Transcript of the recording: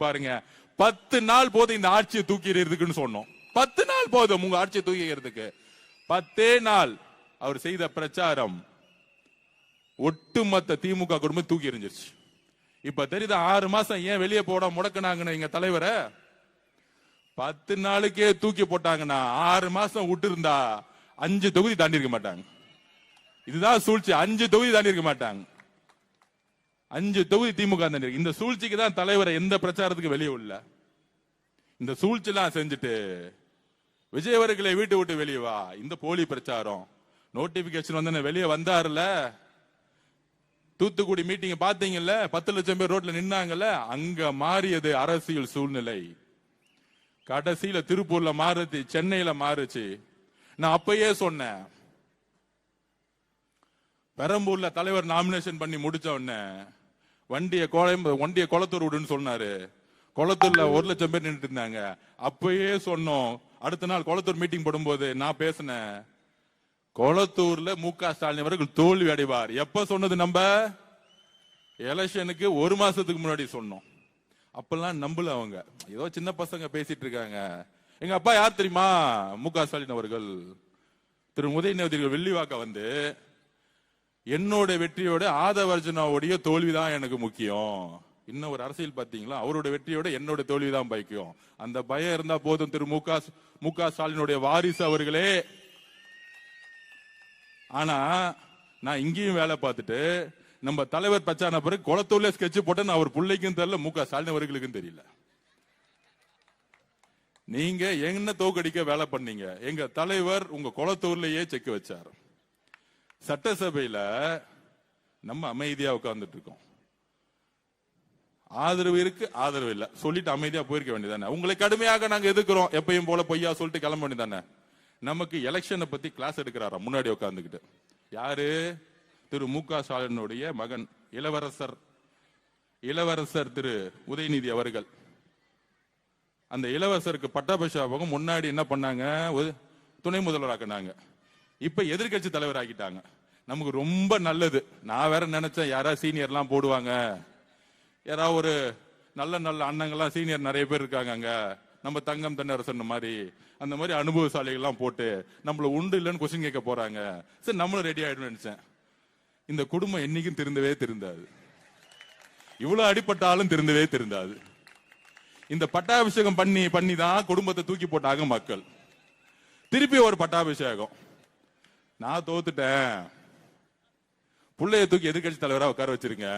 பாருங்க, 10 நாள் போதும் இந்த ஆட்சியை தூக்கி எறியறதுக்குன்னு சொன்னோம். 10 நாள் போதும் உங்க ஆட்சியை தூக்கி எறியறதுக்கு. 10 நாள் அவர் செய்த பிரச்சாரம் ஒட்டுமொத்த திமுக குடும்பம் தூக்கி எறிஞ்சிருச்சு. இப்ப தெரியுது 6 மாசம் ஏன் வெளியே போட முடக்கினாங்கன்னு எங்க தலைவரை. 10 நாளுக்கே தூக்கி போட்டாங்கன்னா 6 மாசம் விட்டு இருந்தா 5 தொகுதி தாண்டி இருக்க மாட்டாங்க. இதுதான் சூழ்ச்சி. 5 தொகுதி தாண்டி இருக்க மாட்டாங்க. 5 தொகுதி திமுக தாண்டி இருக்கு. இந்த சூழ்ச்சிக்கு தான் தலைவரை எந்த பிரச்சாரத்துக்கு வெளியே உள்ள இந்த சூழ்ச்சி எல்லாம் செஞ்சுட்டு விஜய் அவர்களை வீட்டு விட்டு வெளியே வா. இந்த போலி பிரச்சாரம் நோட்டிபிகேஷன் வந்து வெளியே வந்தாருல. தூத்துக்குடி மீட்டிங் பாத்தீங்கல்ல, 10 லட்சம் பேர் ரோட்ல நின்னாங்கல்ல, அங்க மாறியது அரசியல் சூழ்நிலை. கடைசியில திருப்பூர்ல மாறுச்சு, சென்னையில மாறுச்சு. நான் அப்பயே சொன்னேன், பெரம்பூர்ல தலைவர் நாமினேஷன் பண்ணி முடிச்ச உடனே வண்டிய கொளத்தூர் விடுன்னு சொன்னாரு. கொளத்தூர்ல 1 லட்சம் பேர் நின்றுட்டு இருந்தாங்க. அப்பயே சொன்னோம். அடுத்த நாள் கொளத்தூர் மீட்டிங் போடும்போது நான் பேசினேன், கொளத்தூர்ல மு.க. ஸ்டாலின் அவர்கள் தோல்வி அடைவார். எப்ப சொன்னது? நம்ம எலெக்ஷனுக்கு 1 மாசத்துக்கு முன்னாடி சொன்னோம். அப்பெல்லாம் நம்பல அவங்க. ஏதோ சின்ன பசங்க பேசிட்டு இருக்காங்க. எங்க அப்பா யார் தெரியுமா? மு.க. ஸ்டாலின் அவர்கள். திரு உதயநிதி வெள்ளிவாக்க வந்து என்னோட வெற்றியோட ஆதவர்ஜனாவுடைய தோல்விதான் எனக்கு முக்கியம். இன்னும் ஒரு அரசியல் பாத்தீங்களா? அவரோட வெற்றியோட என்னோட தோல்விதான் பயம். அந்த பயம் இருந்தா போதும். திரு மு.க. ஸ்டாலினுடைய வாரிசு அவர்களே. ஆனா நான் இங்கேயும் வேலை பார்த்துட்டு நம்ம தலைவர் பச்சான பிறகு குளத்தூர்ல ஸ்கெட்ச் போட்டேன்னு அவர் பிள்ளைக்கும் தெரியல, மு.க. ஸ்டாலின் அவர்களுக்கும் தெரியல. நீங்க என்ன தோக்கடிக்க வேலை பண்ணீங்க? எங்க தலைவர் உங்க குளத்தூர்லயே செக் வச்சார். சட்டசபையில நம்ம அமைதியா உட்கார்ந்துட்டு இருக்கோம். ஆதரவு இருக்கு, ஆதரவு இல்ல சொல்லிட்டு அமைதியா போயிருக்க வேண்டியதானே. உங்களை கடுமையாக நாங்க எதிர்க்கிறோம் எப்பயும் போல பொய்யா சொல்லிட்டு கிளம்ப வேண்டியதானே. நமக்கு எலெக்ஷனை பத்தி கிளாஸ் எடுக்கிறாரா முன்னாடி உட்கார்ந்துகிட்டு? யாரு? திரு மு.க. ஸ்டாலினுடைய மகன் இளவரசர் திரு உதயநிதி அவர்கள். அந்த இளவரசருக்கு பட்டாபிஷேகம் முன்னாடி என்ன பண்ணாங்க? துணை முதல்வராக்குனாங்க. இப்ப எதிர்கட்சி தலைவர் ஆக்கிட்டாங்க. நமக்கு ரொம்ப நல்லது. நான் வேற நினைச்சேன் யாராவது சீனியர் எல்லாம் போடுவாங்க, யாராவது ஒரு நல்ல நல்ல அண்ணங்கள்லாம் சீனியர் நிறைய பேர் இருக்காங்க அங்க, நம்ம தங்கம் தென்னரசன் மாதிரி அந்த மாதிரி அனுபவசாலிகள் எல்லாம் போட்டு நம்மள உண்டு இல்லைன்னு கொஸ்டின் கேட்க போறாங்க. சரி நம்மளும் ரெடி ஆயிடும் நினைச்சேன். இந்த குடும்பம் என்னைக்கும் திருந்தவே திருந்தாது. இவ்வளவு அடிப்பட்டாலும் திருந்தவே திருந்தாது. இந்த பட்டாபிஷேகம் பண்ணி தான் குடும்பத்தை தூக்கி போட்டாங்க மக்கள். திருப்பி ஒரு பட்டாபிஷேகம். நான் தோத்துட்டேன், புள்ளைய தூக்கி எதிர்கட்சி தலைவரா உட்கார வச்சிருங்க.